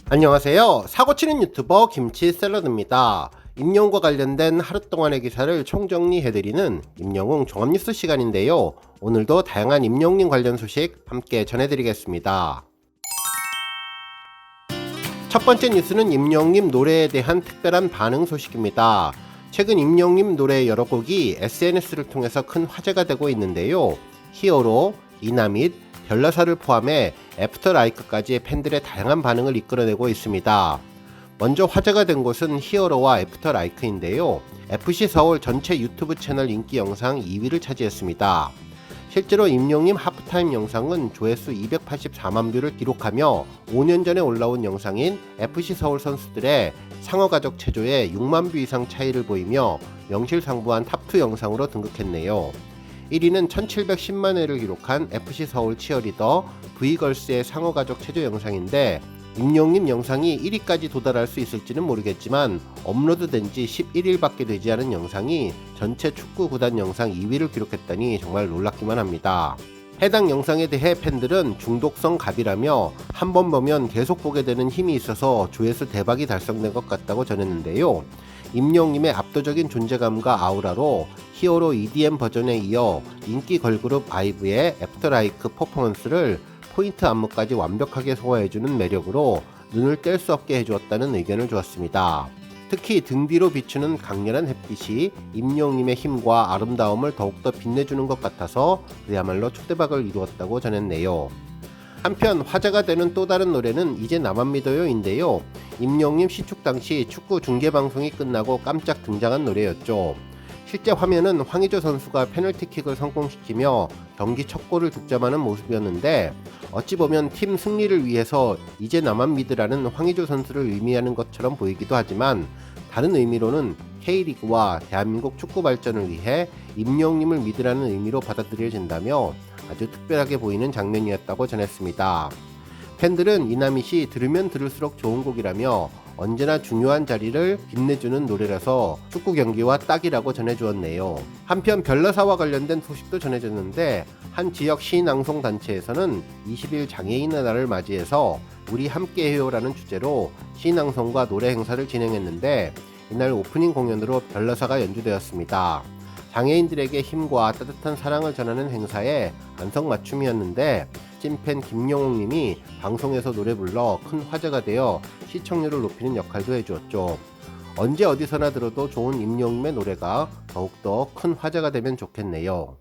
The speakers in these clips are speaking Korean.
안녕하세요. 사고치는 유튜버 김치샐러드입니다. 임영웅과 관련된 하루 동안의 기사를 총정리해드리는 임영웅 종합뉴스 시간인데요. 오늘도 다양한 임영웅님 관련 소식 함께 전해드리겠습니다. 첫 번째 뉴스는 임영웅님 노래에 대한 특별한 반응 소식입니다. 최근 임영웅님 노래 여러 곡이 SNS를 통해서 큰 화제가 되고 있는데요. 히어로, 이나밋, 별나사를 포함해 애프터라이크까지 팬들의 다양한 반응을 이끌어내고 있습니다. 먼저 화제가 된 곳은 히어로와 애프터라이크인데요. FC서울 전체 유튜브 채널 인기 영상 2위를 차지했습니다. 실제로 임영웅님 하프타임 영상은 조회수 284만 뷰를 기록하며 5년 전에 올라온 영상인 FC서울 선수들의 상어가족 체조에 6만 뷰 이상 차이를 보이며 명실상부한 탑2 영상으로 등극했네요. 1위는 1710만 회를 기록한 FC서울 치어리더 V걸스의 상어가족 체조 영상인데 임영웅님 영상이 1위까지 도달할 수 있을지는 모르겠지만 업로드된 지 11일밖에 되지 않은 영상이 전체 축구 구단 영상 2위를 기록했다니 정말 놀랍기만 합니다. 해당 영상에 대해 팬들은 중독성 갑이라며 한 번 보면 계속 보게 되는 힘이 있어서 조회수 대박이 달성된 것 같다고 전했는데요. 임영웅님의 압도적인 존재감과 아우라로 히어로 EDM 버전에 이어 인기 걸그룹 아이브의 애프터라이크 퍼포먼스를 포인트 안무까지 완벽하게 소화해주는 매력으로 눈을 뗄 수 없게 해주었다는 의견을 주었습니다. 특히 등 뒤로 비추는 강렬한 햇빛이 임영웅님의 힘과 아름다움을 더욱더 빛내주는 것 같아서 그야말로 초대박을 이루었다고 전했네요. 한편 화제가 되는 또 다른 노래는 이제 나만 믿어요인데요. 임영웅님 시축 당시 축구 중계방송이 끝나고 깜짝 등장한 노래였죠. 실제 화면은 황의조 선수가 페널티킥을 성공시키며 경기 첫 골을 득점하는 모습이었는데 어찌 보면 팀 승리를 위해서 이제 나만 믿으라는 황의조 선수를 의미하는 것처럼 보이기도 하지만 다른 의미로는 K리그와 대한민국 축구 발전을 위해 임영웅님을 믿으라는 의미로 받아들여진다며 아주 특별하게 보이는 장면이었다고 전했습니다. 팬들은 이나밋이 들으면 들을수록 좋은 곡이라며 언제나 중요한 자리를 빛내주는 노래라서 축구 경기와 딱이라고 전해주었네요. 한편 별나사와 관련된 소식도 전해졌는데 한 지역 시낭송 단체에서는 20일 장애인의 날을 맞이해서 우리 함께해요라는 주제로 시낭송과 노래 행사를 진행했는데 이날 오프닝 공연으로 별나사가 연주되었습니다. 장애인들에게 힘과 따뜻한 사랑을 전하는 행사에 안성맞춤이었는데 찐팬 김영웅님이 방송에서 노래 불러 큰 화제가 되어 시청률을 높이는 역할도 해주었죠. 언제 어디서나 들어도 좋은 임영웅의 노래가 더욱더 큰 화제가 되면 좋겠네요.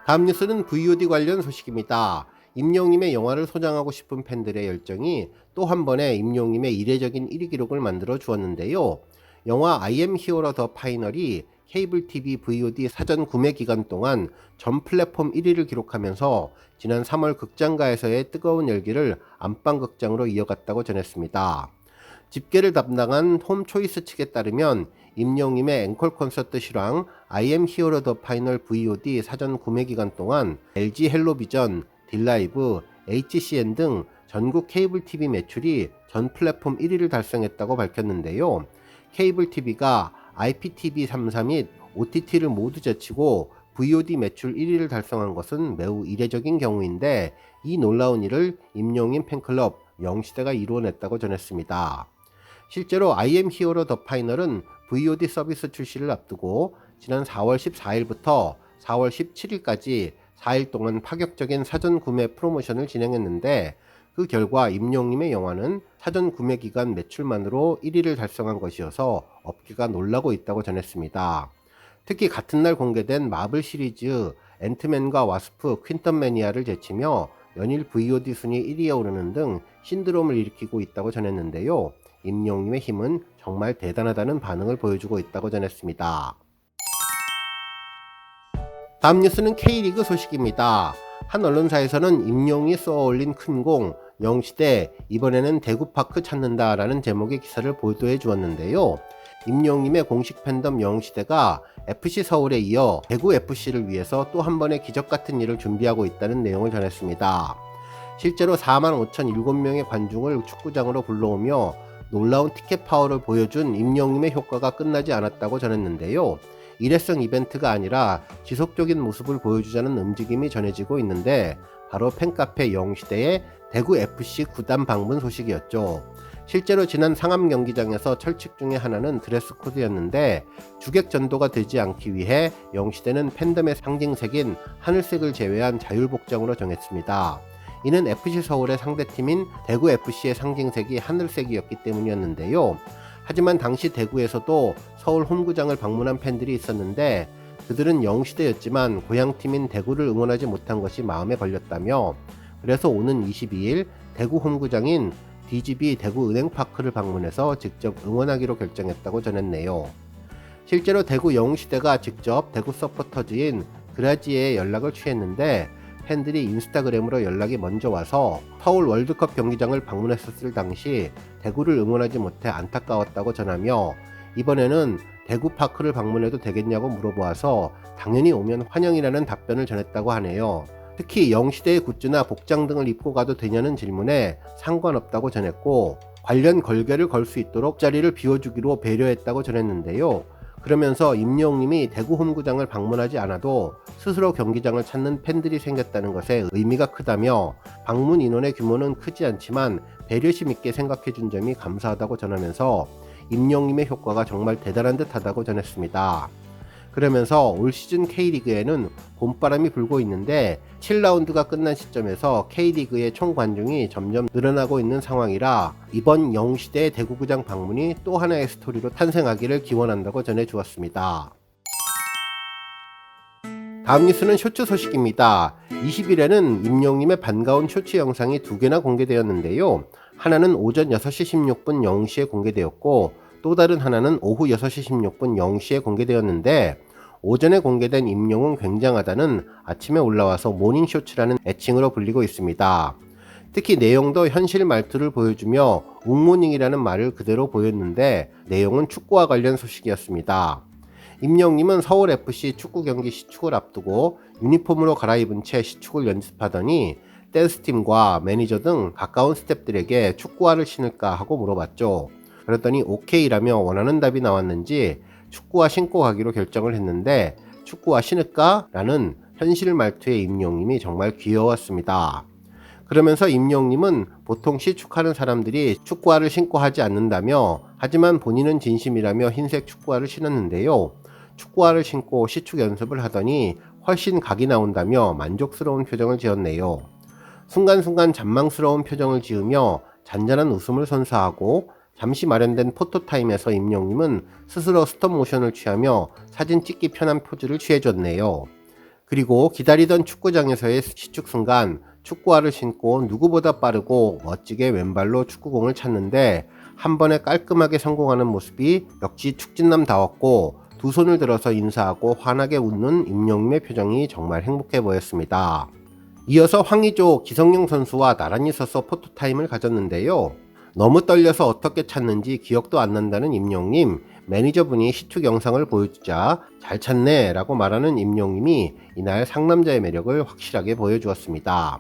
다음 뉴스는 VOD 관련 소식입니다. 임영웅님의 영화를 소장하고 싶은 팬들의 열정이 또 한 번의 임영웅님의 이례적인 1위 기록을 만들어 주었는데요. 영화 I am Hero The Final이 케이블 TV VOD 사전 구매 기간 동안 전 플랫폼 1위를 기록하면서 지난 3월 극장가에서의 뜨거운 열기를 안방극장으로 이어갔다고 전했습니다. 집계를 담당한 홈초이스 측에 따르면 임영웅님의 앵콜 콘서트 실황 I am Hero The Final VOD 사전 구매 기간 동안 LG 헬로비전, 딜라이브, HCN 등 전국 케이블 TV 매출이 전 플랫폼 1위를 달성했다고 밝혔는데요. 케이블 TV가 IPTV 3사 및 OTT를 모두 제치고 VOD 매출 1위를 달성한 것은 매우 이례적인 경우인데 이 놀라운 일을 임영웅님 팬클럽 영시대가 이루어냈다고 전했습니다. 실제로 I am Hero The Final은 VOD 서비스 출시를 앞두고 지난 4월 14일부터 4월 17일까지 4일 동안 파격적인 사전 구매 프로모션을 진행했는데 그 결과 임영웅님의 영화는 사전 구매 기간 매출만으로 1위를 달성한 것이어서 업계가 놀라고 있다고 전했습니다. 특히 같은 날 공개된 마블 시리즈 앤트맨과 와스프 퀸텀 매니아를 제치며 연일 VOD 순위 1위에 오르는 등 신드롬을 일으키고 있다고 전했는데요. 임영웅님의 힘은 정말 대단하다는 반응을 보여주고 있다고 전했습니다. 다음 뉴스는 K리그 소식입니다. 한 언론사에서는 임영웅이 쏘아올린 큰 공, 영시대 이번에는 대구파크 찾는다 라는 제목의 기사를 보도해 주었는데요. 임영웅님의 공식 팬덤 영시대가 FC서울에 이어 대구FC를 위해서 또 한 번의 기적같은 일을 준비하고 있다는 내용을 전했습니다. 실제로 45,007명의 관중을 축구장으로 불러오며 놀라운 티켓 파워를 보여준 임영웅님의 효과가 끝나지 않았다고 전했는데요. 일회성 이벤트가 아니라 지속적인 모습을 보여주자는 움직임이 전해지고 있는데 바로 팬카페 영시대의 대구FC 구단 방문 소식이었죠. 실제로 지난 상암 경기장에서 철칙 중에 하나는 드레스 코드였는데 주객 전도가 되지 않기 위해 영시대는 팬덤의 상징색인 하늘색을 제외한 자율복장으로 정했습니다. 이는 FC 서울의 상대팀인 대구FC의 상징색이 하늘색이었기 때문이었는데요. 하지만 당시 대구에서도 서울 홈구장을 방문한 팬들이 있었는데 그들은 영시대였지만 고향팀인 대구를 응원하지 못한 것이 마음에 걸렸다며 그래서 오는 22일 대구 홈구장인 DGB 대구은행파크를 방문해서 직접 응원하기로 결정했다고 전했네요. 실제로 대구 영웅시대가 직접 대구 서포터즈인 그라지에 연락을 취했는데 팬들이 인스타그램으로 연락이 먼저 와서 서울 월드컵 경기장을 방문했었을 당시 대구를 응원하지 못해 안타까웠다고 전하며 이번에는 대구파크를 방문해도 되겠냐고 물어보아서 당연히 오면 환영이라는 답변을 전했다고 하네요. 특히 영시대의 굿즈나 복장 등을 입고 가도 되냐는 질문에 상관없다고 전했고 관련 걸개를 걸 수 있도록 자리를 비워주기로 배려했다고 전했는데요. 그러면서 임영웅님이 대구 홈구장을 방문하지 않아도 스스로 경기장을 찾는 팬들이 생겼다는 것에 의미가 크다며 방문 인원의 규모는 크지 않지만 배려심 있게 생각해준 점이 감사하다고 전하면서 임영웅님의 효과가 정말 대단한 듯하다고 전했습니다. 그러면서 올 시즌 K리그에는 봄바람이 불고 있는데 7라운드가 끝난 시점에서 K리그의 총 관중이 점점 늘어나고 있는 상황이라 이번 영시대 대구구장 방문이 또 하나의 스토리로 탄생하기를 기원한다고 전해주었습니다. 다음 뉴스는 쇼츠 소식입니다. 20일에는 임영웅님의 반가운 쇼츠 영상이 2개나 공개되었는데요. 하나는 오전 6시 16분 0시에 공개되었고 또 다른 하나는 오후 6시 16분 0시에 공개되었는데 오전에 공개된 임영웅 굉장하다는 아침에 올라와서 모닝쇼츠라는 애칭으로 불리고 있습니다. 특히 내용도 현실 말투를 보여주며 웅모닝이라는 말을 그대로 보였는데 내용은 축구와 관련 소식이었습니다. 임영웅님은 서울FC 축구 경기 시축을 앞두고 유니폼으로 갈아입은 채 시축을 연습하더니 댄스팀과 매니저 등 가까운 스태프들에게 축구화를 신을까 하고 물어봤죠. 그랬더니 오케이라며 원하는 답이 나왔는지 축구화 신고 가기로 결정을 했는데 축구화 신을까? 라는 현실 말투의 임영웅님이 정말 귀여웠습니다. 그러면서 임영웅님은 보통 시축하는 사람들이 축구화를 신고 하지 않는다며 하지만 본인은 진심이라며 흰색 축구화를 신었는데요. 축구화를 신고 시축 연습을 하더니 훨씬 각이 나온다며 만족스러운 표정을 지었네요. 순간순간 잔망스러운 표정을 지으며 잔잔한 웃음을 선사하고 잠시 마련된 포토타임에서 임영웅님은 스스로 스톱모션을 취하며 사진 찍기 편한 포즈를 취해줬네요. 그리고 기다리던 축구장에서의 시축 순간 축구화를 신고 누구보다 빠르고 멋지게 왼발로 축구공을 찼는데 한 번에 깔끔하게 성공하는 모습이 역시 축진남다웠고 두 손을 들어서 인사하고 환하게 웃는 임영웅님의 표정이 정말 행복해 보였습니다. 이어서 황의조, 기성용 선수와 나란히 서서 포토타임을 가졌는데요. 너무 떨려서 어떻게 찾는지 기억도 안 난다는 임영웅님, 매니저분이 시축 영상을 보여주자 잘 찾네 라고 말하는 임영웅님이 이날 상남자의 매력을 확실하게 보여주었습니다.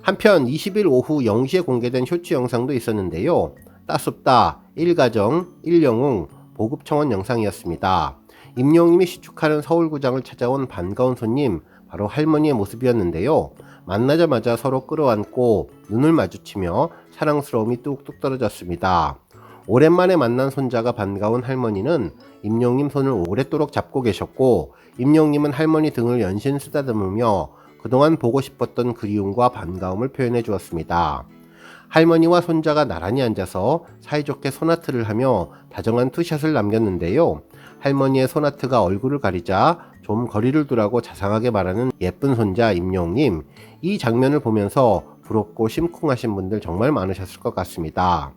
한편 20일 오후 0시에 공개된 쇼츠 영상도 있었는데요. 따숩다, 1가정, 1영웅, 보급청원 영상이었습니다. 임영웅님이 시축하는 서울구장을 찾아온 반가운 손님, 바로 할머니의 모습이었는데요. 만나자마자 서로 끌어안고 눈을 마주치며 사랑스러움이 뚝뚝 떨어졌습니다. 오랜만에 만난 손자가 반가운 할머니는 임영웅님 손을 오랫도록 잡고 계셨고 임영웅님은 할머니 등을 연신 쓰다듬으며 그동안 보고 싶었던 그리움과 반가움을 표현해 주었습니다. 할머니와 손자가 나란히 앉아서 사이좋게 소나트를 하며 다정한 투샷을 남겼는데요. 할머니의 소나트가 얼굴을 가리자 좀 거리를 두라고 자상하게 말하는 예쁜 손자 임영웅님, 이 장면을 보면서 부럽고 심쿵하신 분들 정말 많으셨을 것 같습니다.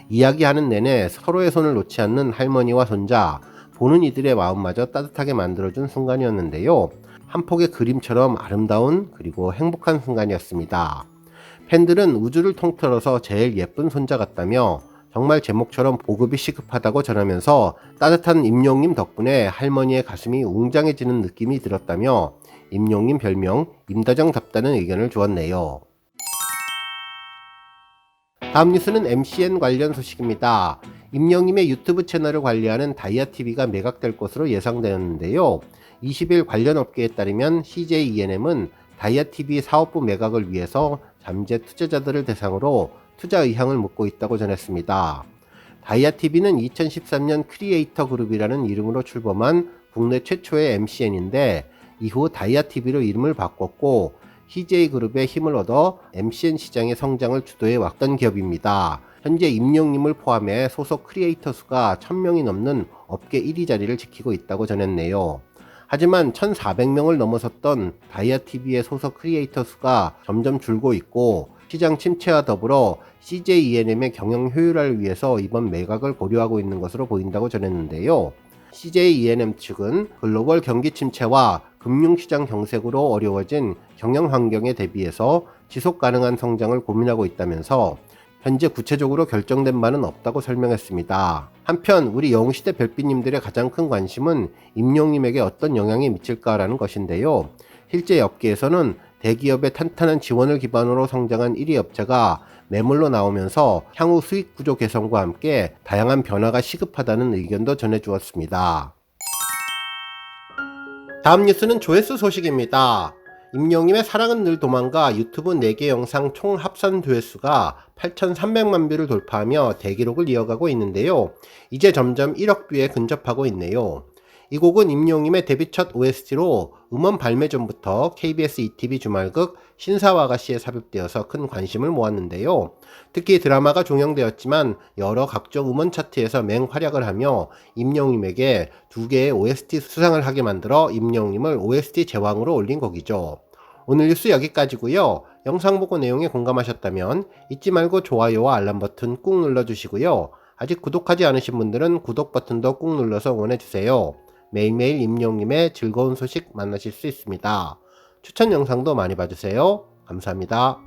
이야기하는 내내 서로의 손을 놓지 않는 할머니와 손자, 보는 이들의 마음마저 따뜻하게 만들어준 순간이었는데요. 한 폭의 그림처럼 아름다운 그리고 행복한 순간이었습니다. 팬들은 우주를 통틀어서 제일 예쁜 손자 같다며 정말 제목처럼 보급이 시급하다고 전하면서 따뜻한 임영웅님 덕분에 할머니의 가슴이 웅장해지는 느낌이 들었다며 임영웅님 별명 임다정답다는 의견을 주었네요. 다음 뉴스는 MCN 관련 소식입니다. 임영웅님의 유튜브 채널을 관리하는 다이아TV가 매각될 것으로 예상되었는데요. 20일 관련 업계에 따르면 CJ ENM은 다이아TV 사업부 매각을 위해서 잠재 투자자들을 대상으로 투자 의향을 묻고 있다고 전했습니다. 다이아TV는 2013년 크리에이터 그룹이라는 이름으로 출범한 국내 최초의 MCN인데 이후 다이아TV로 이름을 바꿨고 CJ그룹의 힘을 얻어 MCN 시장의 성장을 주도해 왔던 기업입니다. 현재 임영님을 포함해 소속 크리에이터 수가 1000명이 넘는 업계 1위 자리를 지키고 있다고 전했네요. 하지만 1400명을 넘어섰던 다이아TV의 소속 크리에이터 수가 점점 줄고 있고 시장 침체와 더불어 CJ ENM의 경영 효율화를 위해서 이번 매각을 고려하고 있는 것으로 보인다고 전했는데요. CJ ENM 측은 글로벌 경기 침체와 금융시장 경색으로 어려워진 경영 환경에 대비해서 지속 가능한 성장을 고민하고 있다면서 현재 구체적으로 결정된 바는 없다고 설명했습니다. 한편 우리 영웅시대 별빛님들의 가장 큰 관심은 임영님에게 어떤 영향이 미칠까라는 것인데요. 실제 업계에서는 대기업의 탄탄한 지원을 기반으로 성장한 1위 업체가 매물로 나오면서 향후 수익 구조 개선과 함께 다양한 변화가 시급하다는 의견도 전해주었습니다. 다음 뉴스는 조회수 소식입니다. 임영님의 사랑은 늘 도망가 유튜브 4개 영상 총 합산 조회수가 8,300만 뷰를 돌파하며 대기록을 이어가고 있는데요. 이제 점점 1억 뷰에 근접하고 있네요. 이 곡은 임영님의 데뷔 첫 OST로 음원 발매 전부터 KBS ETV 주말극 신사와 아가씨에 삽입되어서 큰 관심을 모았는데요. 특히 드라마가 종영되었지만 여러 각종 음원 차트에서 맹활약을 하며 임영님에게 2개의 OST 수상을 하게 만들어 임영님을 OST 제왕으로 올린 곡이죠. 오늘 뉴스 여기까지고요. 영상 보고 내용에 공감하셨다면 잊지 말고 좋아요와 알람 버튼 꾹 눌러주시고요. 아직 구독하지 않으신 분들은 구독 버튼도 꾹 눌러서 응원해주세요. 매일매일 임영님의 즐거운 소식 만나실 수 있습니다. 추천 영상도 많이 봐주세요. 감사합니다.